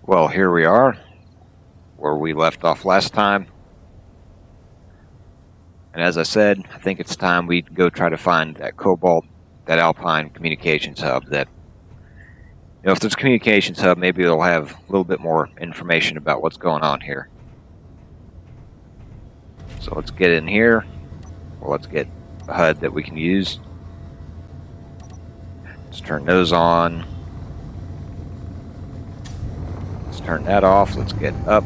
Well, here we are, where we left off last time. And as I said, I think it's time we go try to find that Cobalt, that Alpine communications hub. If there's a communications hub, maybe it'll have a little bit more information about what's going on here. So let's get in here. Well, let's get a HUD that we can use. Let's turn those on. Let's turn that off. Let's get up.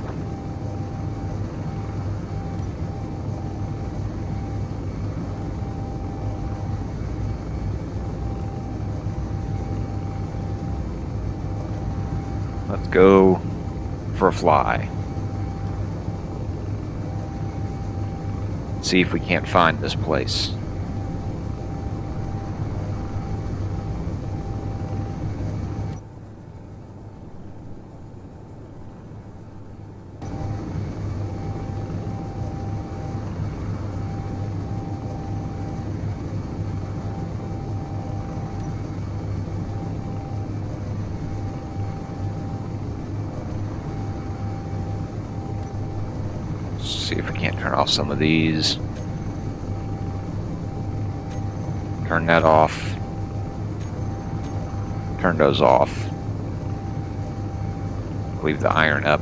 Let's go for a fly. See if we can't find this place. See if we can't turn off some of these. Turn that off. Turn those off. Leave the iron up.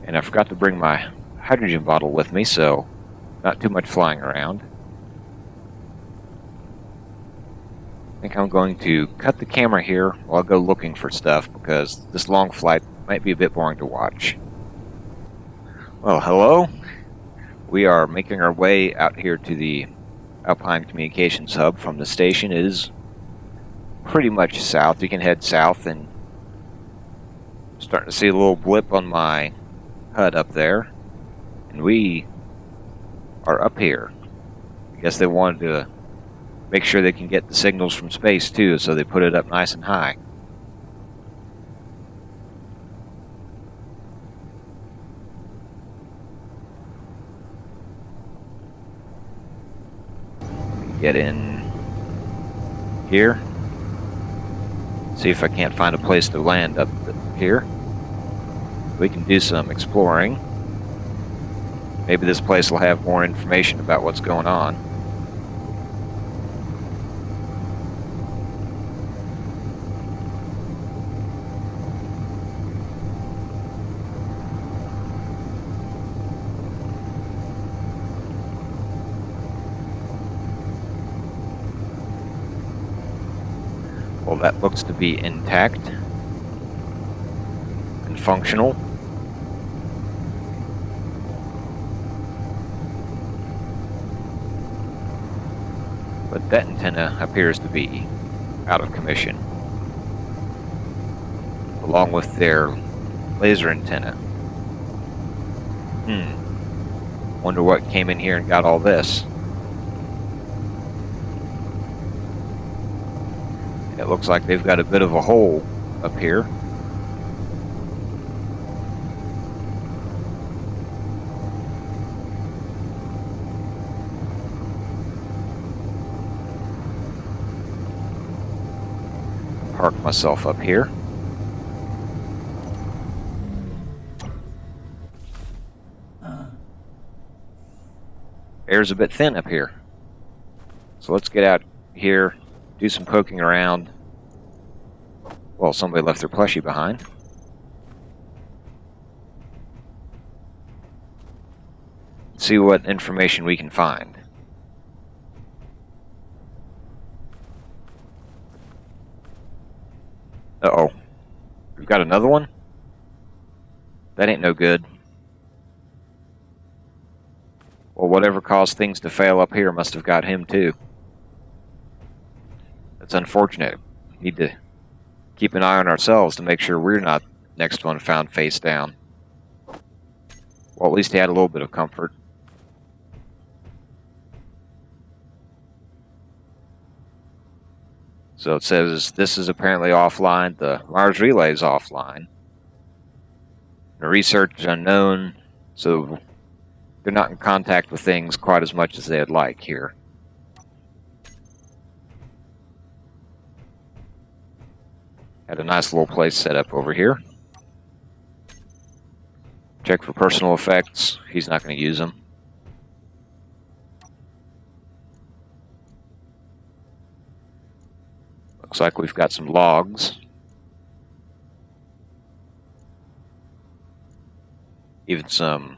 And I forgot to bring my hydrogen bottle with me, so not too much flying around. I think I'm going to cut the camera here while I go looking for stuff, because this long flight might be a bit boring to watch. Well, hello. We are making our way out here to the Alpine Communications Hub from the station. It is pretty much south. You can head south, and I'm starting to see a little blip on my HUD up there, and we are up here. I guess they wanted to make sure they can get the signals from space too, so they put it up nice and high. Get in here. See if I can't find a place to land up here. We can do some exploring. Maybe this place will have more information about what's going on. Well, that looks to be intact and functional. But that antenna appears to be out of commission, along with their laser antenna. Wonder what came in here and got all this. It looks like they've got a bit of a hole up here. Park myself up here. Air's a bit thin up here. So let's get out here, do some poking around. Well, somebody left their plushie behind. See what information we can find. Uh-oh. We've got another one? That ain't no good. Well, whatever caused things to fail up here must have got him too. That's unfortunate. Need to keep an eye on ourselves to make sure we're not the next one found face down. Well, at least he had a little bit of comfort. So it says this is apparently offline. The Mars relay is offline. The research is unknown, so they're not in contact with things quite as much as they'd like here. Had a nice little place set up over here. Check for personal effects. He's not going to use them. Looks like we've got some logs. Even some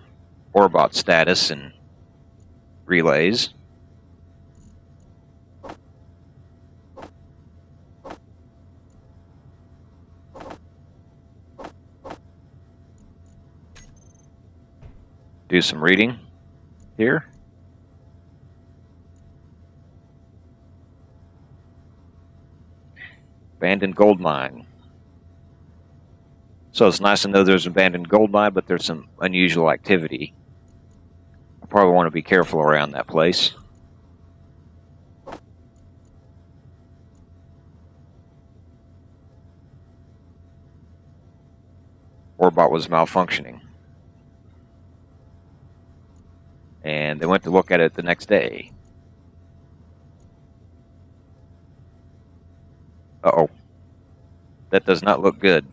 Orbot status and relays. Do some reading here. Abandoned gold mine. So it's nice to know there's an abandoned gold mine, but there's some unusual activity. I probably want to be careful around that place. Orbot was malfunctioning. And they went to look at it the next day. Uh-oh. That does not look good.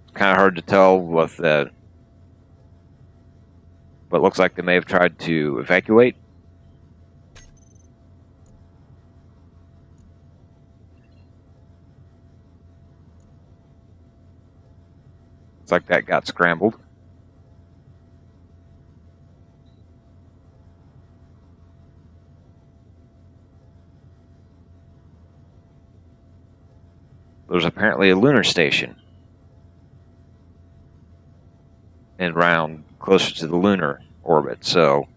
It's kind of hard to tell with the... But it looks like they may have tried to evacuate. Looks like that got scrambled. There's apparently a lunar station. And round closer to the lunar orbit, so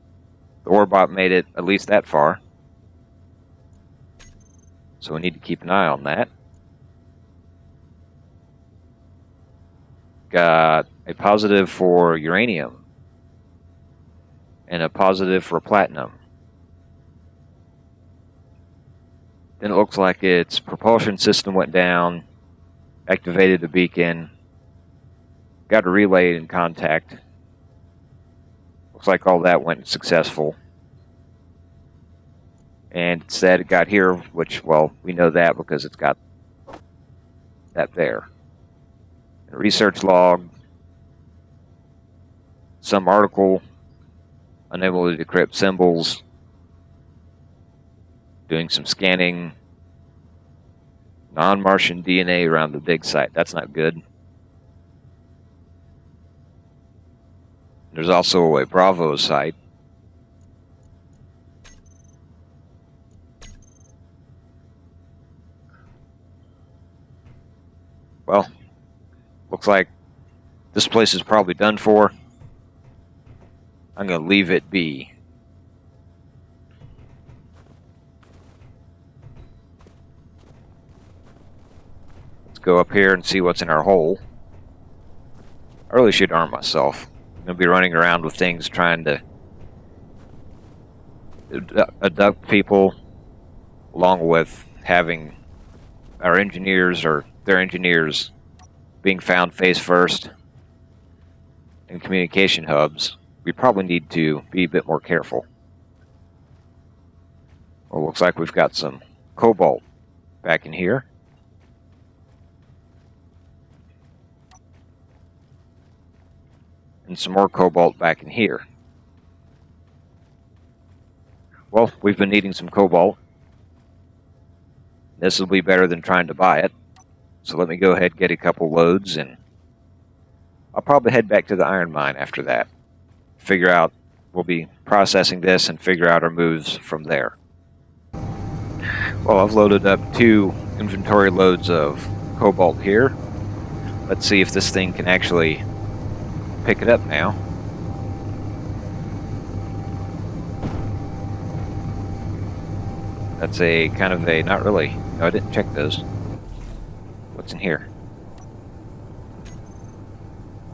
the Orbot made it at least that far. So we need to keep an eye on that. Got a positive for uranium and a positive for platinum. Then it looks like its propulsion system went down, activated the beacon, got a relay in contact. Looks like all that went successful. And it said it got here, which, well, we know that because it's got that there. A research log, some article, unable to decrypt symbols, doing some scanning, non-Martian DNA around the dig site. That's not good. There's also a Bravo site. Well, looks like this place is probably done for. I'm going to leave it be. Let's go up here and see what's in our hole. I really should arm myself. I'm going to be running around with things trying to abduct people, along with having our engineers or their engineers being found face first in communication hubs. We probably need to be a bit more careful. Well, looks like we've got some cobalt back in here. And some more cobalt back in here. Well, we've been needing some cobalt. This will be better than trying to buy it. So let me go ahead and get a couple loads, and I'll probably head back to the iron mine after that. Figure out, we'll be processing this and figure out our moves from there. Well, I've loaded up 2 inventory loads of cobalt here. Let's see if this thing can actually pick it up now. That's a kind of a, not really. No, I didn't check those. What's in here?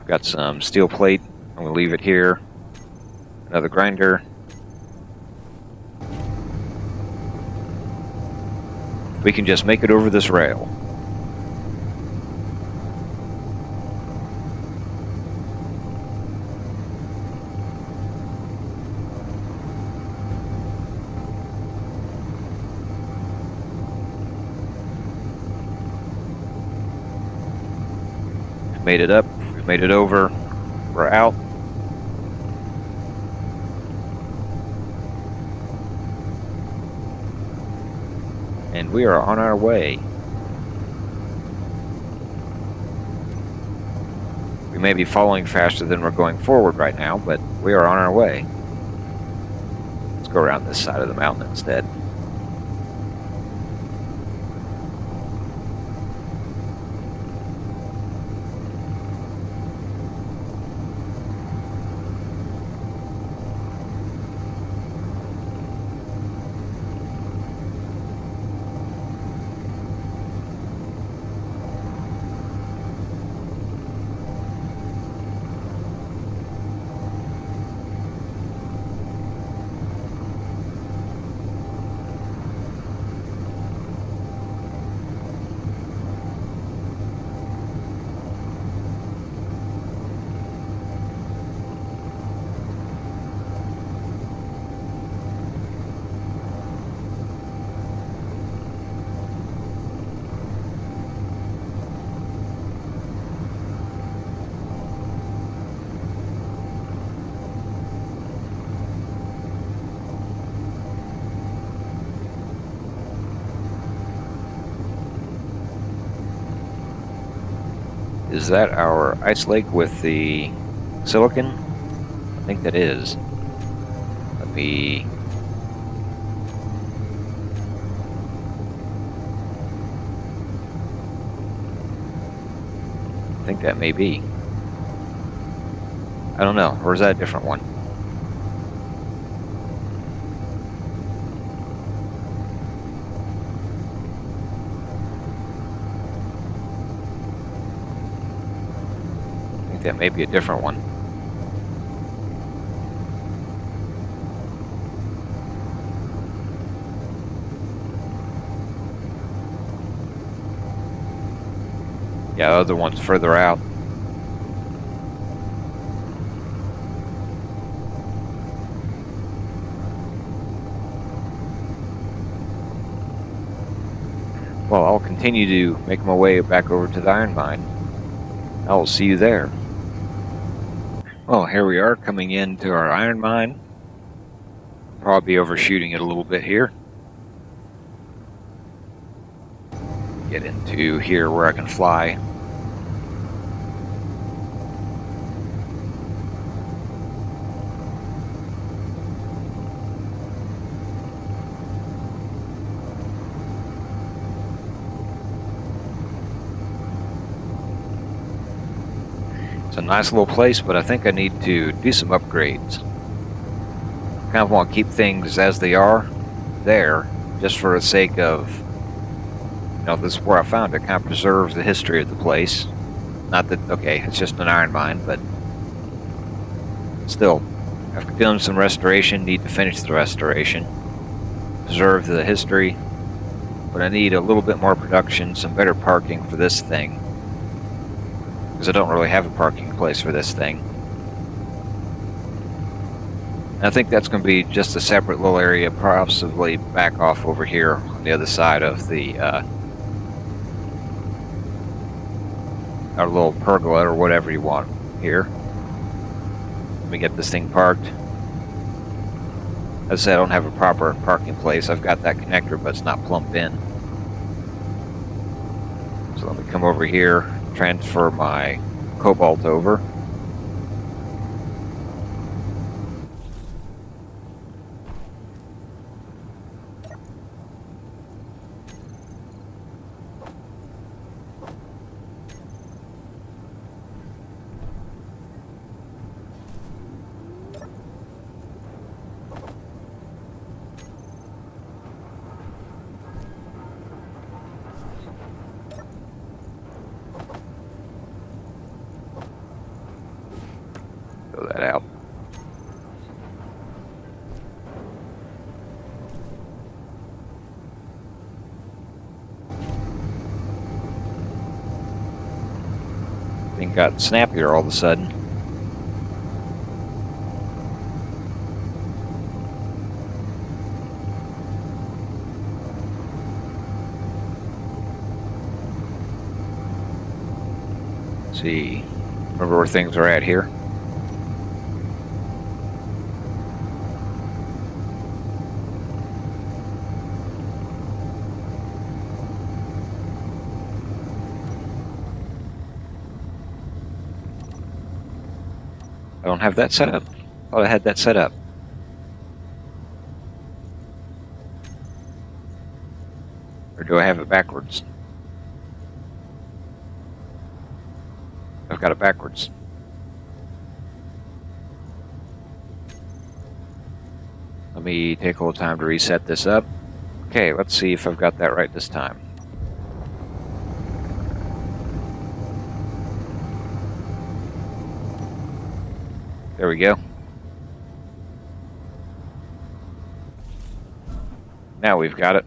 I've got some steel plate. I'm going to leave it here. Another grinder. We can just make it over this rail. Made it up, we made it over, we're out. And we are on our way. We may be falling faster than we're going forward right now, but we are on our way. Let's go around this side of the mountain instead. Is that our ice lake with the silicon? I think that is. Let me... I think that may be. I don't know, or is that a different one? I think that may be a different one. Yeah, the other one's further out. Well, I'll continue to make my way back over to the iron mine. I will see you there. Well, here we are coming into our iron mine. Probably overshooting it a little bit here. Get into here where I can fly. It's a nice little place, but I think I need to do some upgrades. Kind of want to keep things as they are there, just for the sake of, you know, this is where I found it, kind of preserves the history of the place. Not that, okay, it's just an iron mine, but still, after doing some restoration, need to finish the restoration, preserve the history, but I need a little bit more production, some better parking for this thing, because I don't really have a parking place for this thing. And I think that's going to be just a separate little area, possibly back off over here on the other side of the our little pergola or whatever you want here. Let me get this thing parked. As I said, I don't have a proper parking place. I've got that connector, but it's not plumbed in. So let me come over here, transfer my cobalt over. Thing got snappier all of a sudden. Let's see. Remember where things are at here? I don't have that set up. Thought I had that set up. Or do I have it backwards? I've got it backwards. Let me take a little time to reset this up. Okay, let's see if I've got that right this time. There we go. Now we've got it.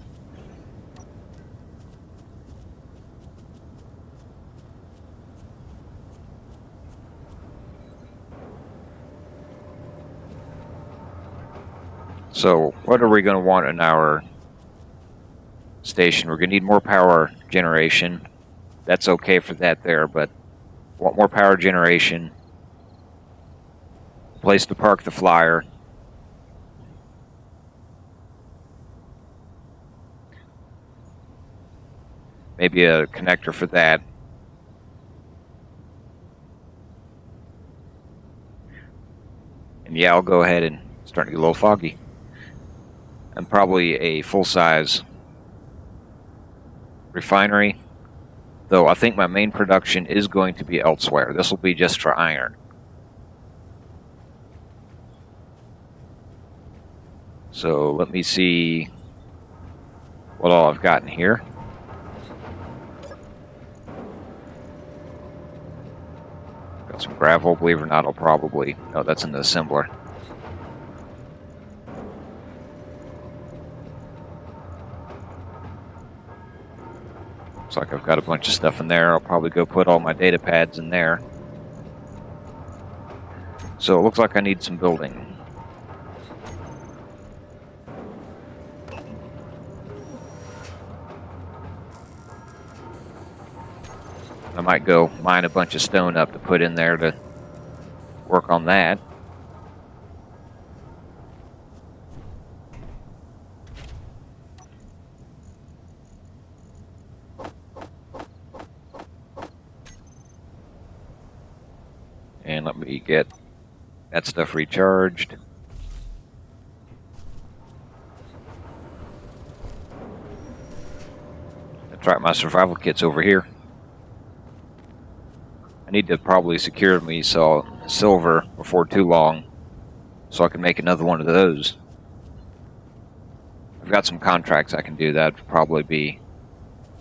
So what are we going to want in our station? We're going to need more power generation. That's okay for that there, but want more power generation. Place to park the flyer. Maybe a connector for that. And yeah, I'll go ahead and start to get a little foggy. And probably a full-size refinery, though I think my main production is going to be elsewhere. This will be just for iron. So let me see what all I've got in here. Got some gravel, believe it or not, I'll probably... No, that's in the assembler. Looks like I've got a bunch of stuff in there. I'll probably go put all my data pads in there. So it looks like I need some building. I might go mine a bunch of stone up to put in there to work on that. And let me get that stuff recharged. That's right, my survival kit's over here. I need to probably secure me some silver before too long so I can make another one of those. I've got some contracts I can do. That would probably be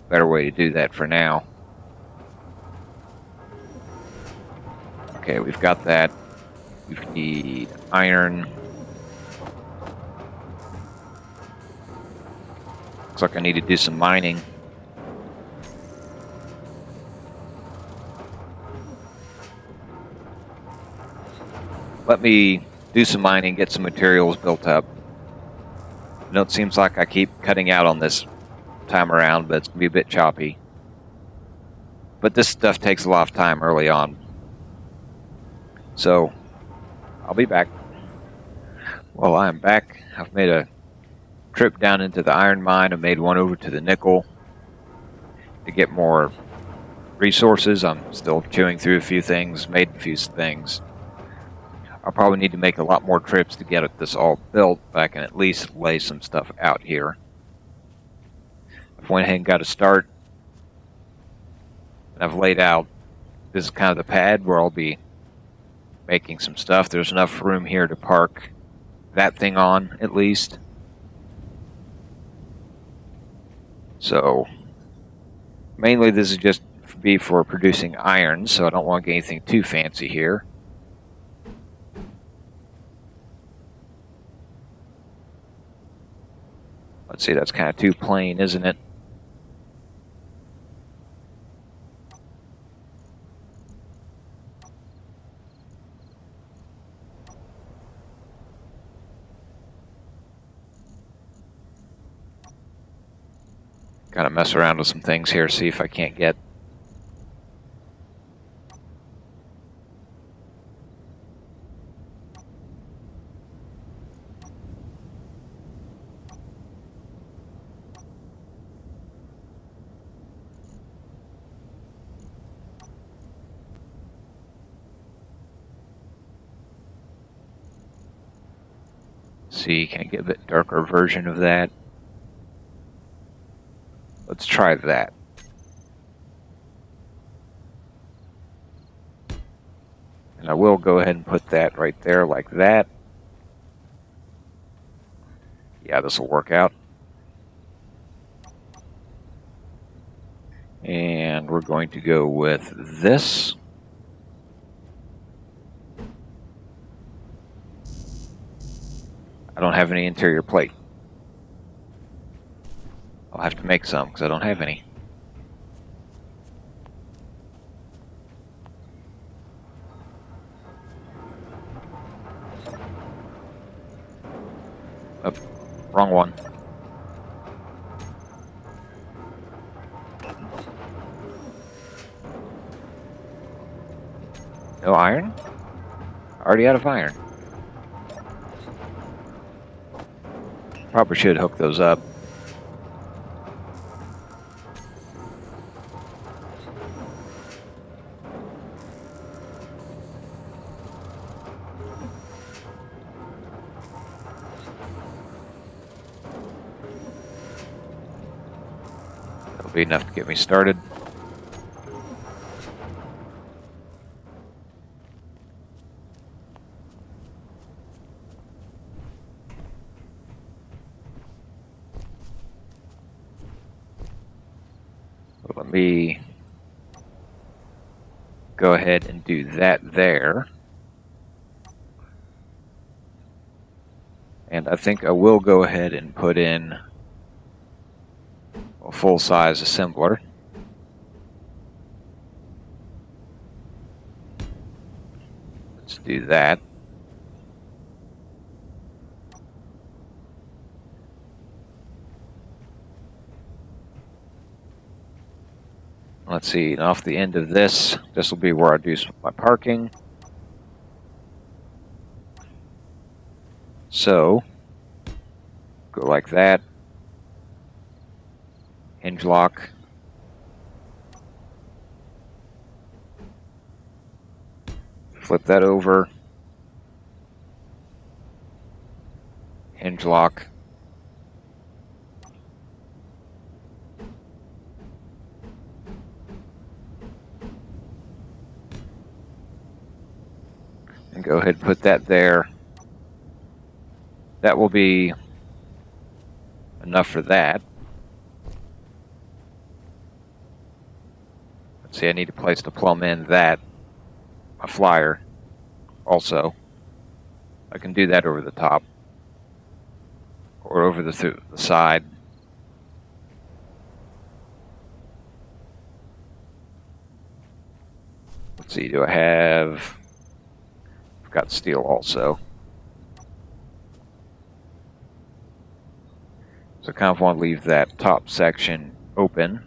a better way to do that for now. Okay, we've got that. We need iron. Looks like I need to do some mining. Let me do some mining, get some materials built up. I know it seems like I keep cutting out on this time around, but it's going to be a bit choppy. But this stuff takes a lot of time early on. So, I'll be back. Well, I'm back. I've made a trip down into the iron mine. I made one over to the nickel to get more resources. I'm still chewing through a few things, made a few things. I'll probably need to make a lot more trips to get this all built, but I can at least lay some stuff out here. I've went ahead and got a start. And I've laid out, this is kind of the pad where I'll be making some stuff. There's enough room here to park that thing on, at least. So, mainly this is just be for producing iron, so I don't want to get anything too fancy here. Let's see, that's kind of too plain, isn't it? Kind of mess around with some things here, see if I can't get... See, can I get a bit darker version of that? Let's try that. And I will go ahead and put that right there like that. Yeah, this will work out. And we're going to go with this. I don't have any interior plate. I'll have to make some because I don't have any. Oh, wrong one. No iron? Already out of iron. Probably should hook those up. That'll be enough to get me started. So let me go ahead and do that there. And I think I will go ahead and put in a full-size assembler. Let's do that. Let's see, and off the end of this will be where I do my parking. So, go like that. Hinge lock. Flip that over. Hinge lock. And go ahead and put that there. That will be enough for that. Let's see, I need a place to plumb in that, a flyer also. I can do that over the top or over the side. Let's see, do I have... I've got steel also. So I kind of want to leave that top section open.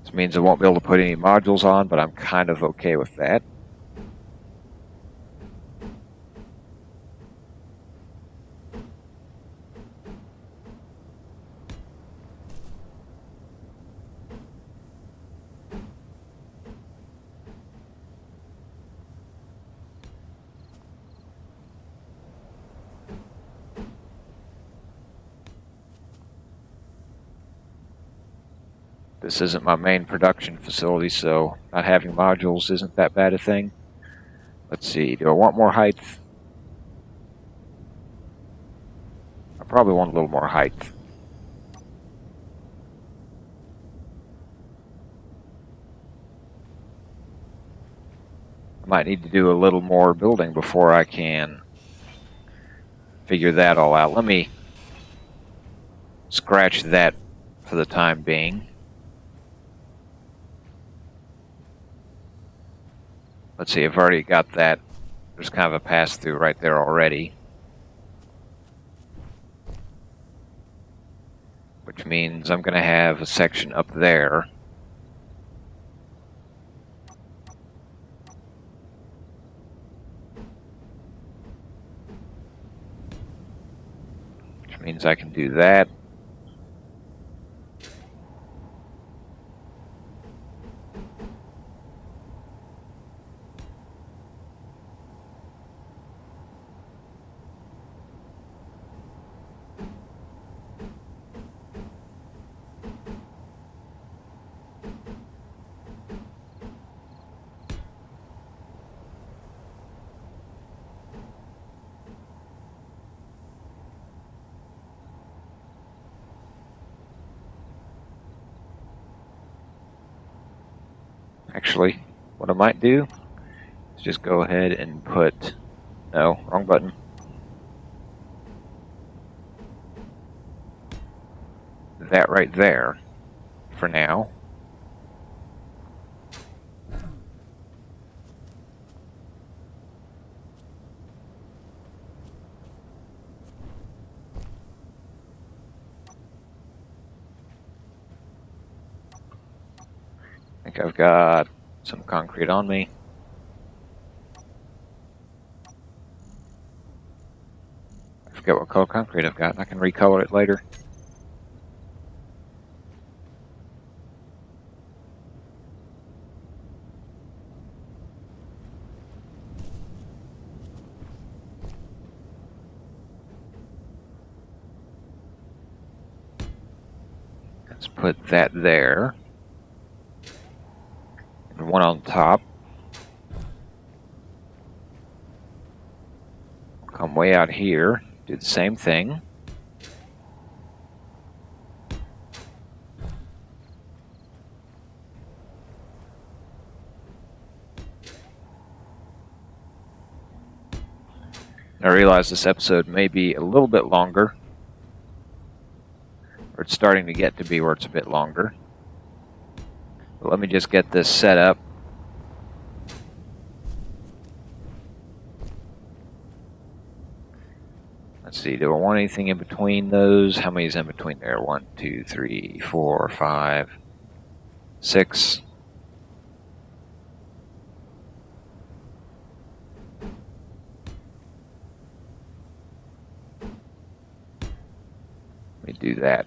This means I won't be able to put any modules on, but I'm kind of okay with that. This isn't my main production facility, so not having modules isn't that bad a thing. Let's see, do I want more height? I probably want a little more height. I might need to do a little more building before I can figure that all out. Let me scratch that for the time being. Let's see, I've already got that. There's kind of a pass-through right there already. which means I'm going to have a section up there. Which means I can do that. Actually, what I might do is just go ahead and put, no, wrong button. That right there for now. I think I've got some concrete on me. I forget what color concrete I've got. I can recolor it later. Let's put that there. And one on top. Come way out here. Do the same thing. I realize this episode may be a little bit longer. Or it's starting to get to be where it's a bit longer. But let me just get this set up. Let's see, do I want anything in between those? How many is in between there? 1, 2, 3, 4, 5, 6. Let me do that.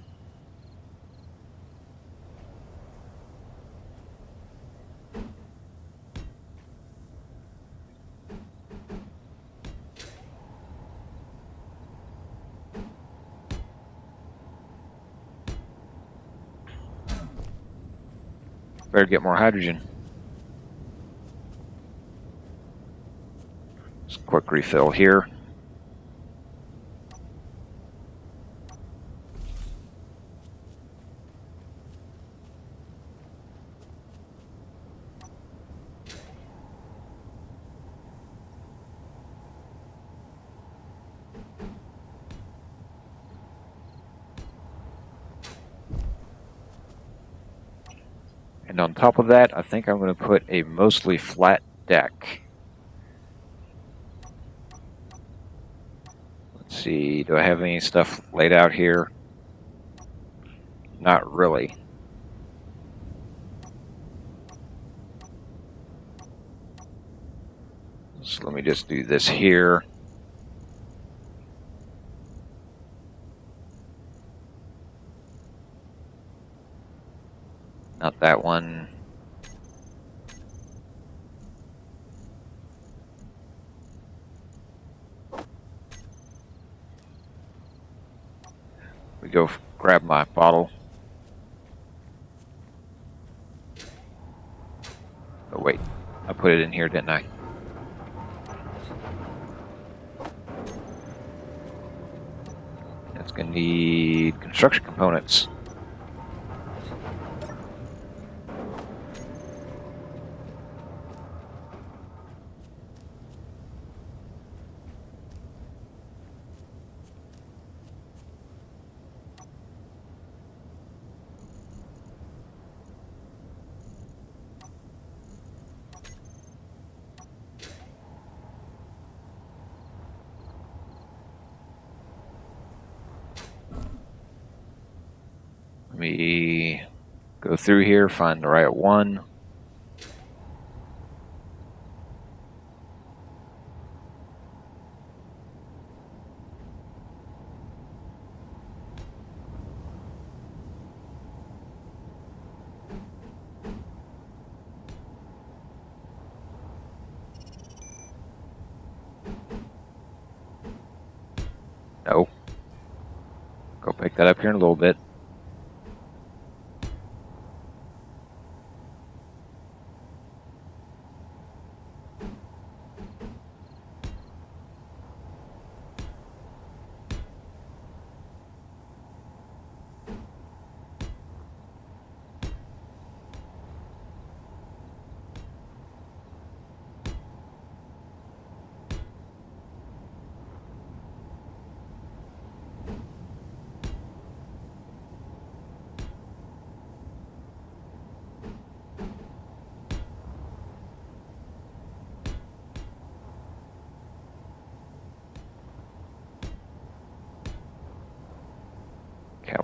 Better get more hydrogen. Just a quick refill here. And on top of that, I think I'm going to put a mostly flat deck. Let's see, do I have any stuff laid out here? Not really. So let me just do this here. Not that one. We go grab my bottle. Oh wait, I put it in here, didn't I? It's gonna need construction components. me go through here, find the right one. No. Go pick that up here in a little bit.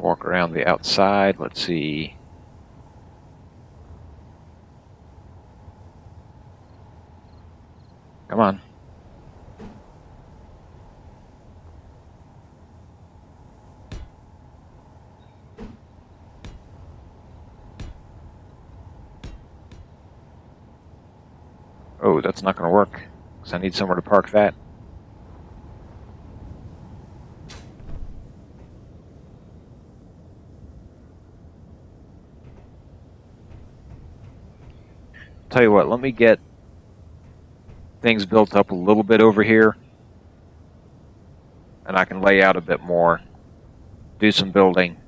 Walk around the outside. Let's see. Come on. Oh, that's not going to work, because I need somewhere to park that. Tell you what, let me get things built up a little bit over here, and I can lay out a bit more, do some building,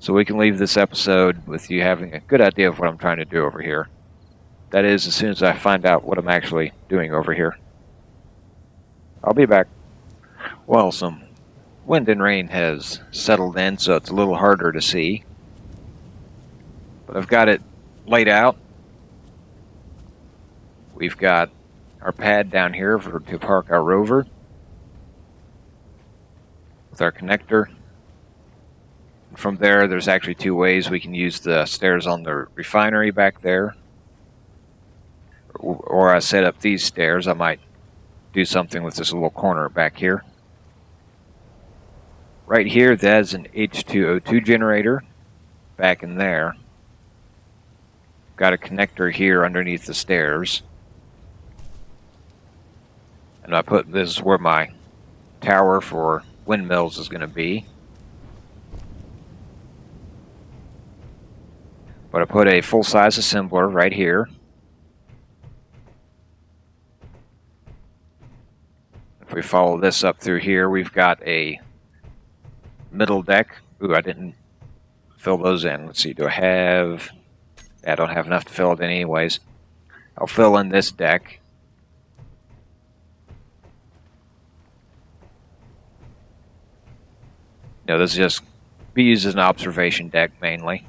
so we can leave this episode with you having a good idea of what I'm trying to do over here. That is, as soon as I find out what I'm actually doing over here. I'll be back. Well, some wind and rain has settled in, so it's a little harder to see. But I've got it laid out. We've got our pad down here to park our rover with our connector. From there, there's actually two ways we can use the stairs on the refinery back there. Or I set up these stairs. I might do something with this little corner back here. Right here, that's an H2O2 generator back in there. Got a connector here underneath the stairs. And I put this where my tower for windmills is going to be. But I put a full-size assembler right here. If we follow this up through here, we've got a middle deck. Ooh, I didn't fill those in. Let's see, do I have... I don't have enough to fill it in anyways. I'll fill in this deck. No, this is just be used as an observation deck mainly.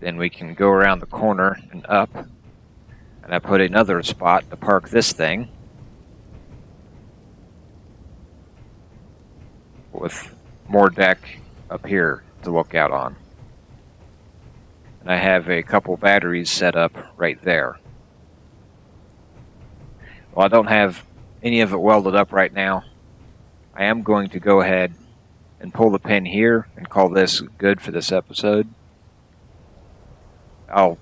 Then we can go around the corner and up. And I put another spot to park this thing. With more deck up here to look out on. And I have a couple batteries set up right there. Well, I don't have any of it welded up right now. I am going to go ahead and pull the pin here and call this good for this episode. I'll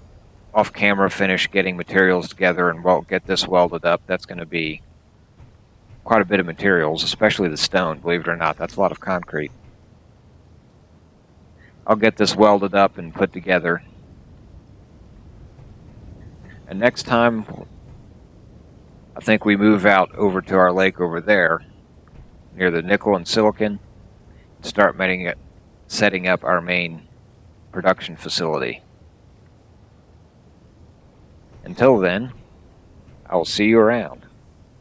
off camera finish getting materials together and get this welded up. That's going to be quite a bit of materials, especially the stone, believe it or not. That's a lot of concrete. I'll get this welded up and put together. And next time, I think we move out over to our lake over there, near the nickel and silicon, and start setting up our main production facility. Until then, I will see you around.